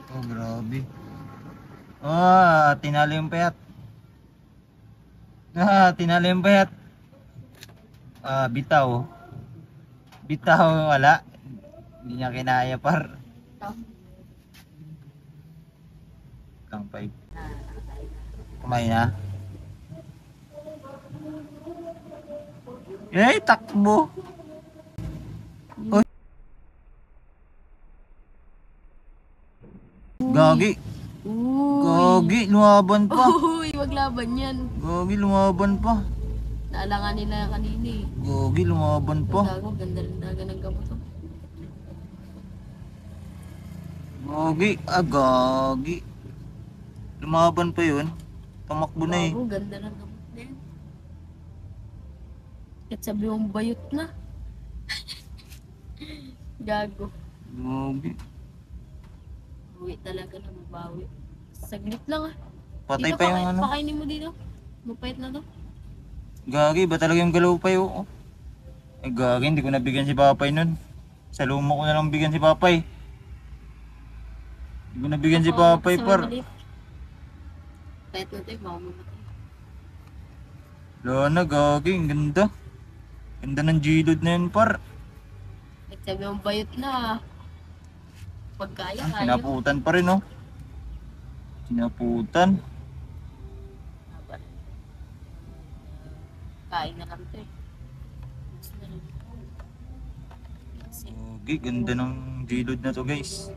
Oh, grabe. Ah, tinalo yung payat. Ah, tinalo yung payat. Ah, bitaw. Bitaw, wala. Hindi niya kinaya par. Kang 5. Kumain na. Eh, takbo. Oy. Gagi. Gagi, lumaban pa. Uy, wag laban yan. Gagi, lumaban pa. Naalangan nila kanina eh. Gagi, lumaban pa. Gago, ganda rin talaga ng gamot to. Gagi, gagi. Lumaban pa yun. Tamakbo na eh. Gago, ganda ng gamot na yan. At sabi mong bayot na. Gago. Gagi. Uwi talaga na mabawi. Saglit lang ah. Patay Dito, pa yung ano. pakainin mo dito. Mapait na to. Gagi, ba talaga yung galaw pa yun? Eh, gagi, hindi ko nabigyan si Papay nun. Sa luma ko na lang bigyan si Papay. Hindi ko nabigyan si Papay par. Pait na to eh, baka mamatay. Wala na, gagi, ang ganda. Ganda ng G-load na yun par. At sabi mong bayot na. Pagkaya, kaya. Sinaputan pa rin oh. Sinaputan. Kain na lang to eh. Gusto na lang. Gagi, ganda ng G-load na to guys.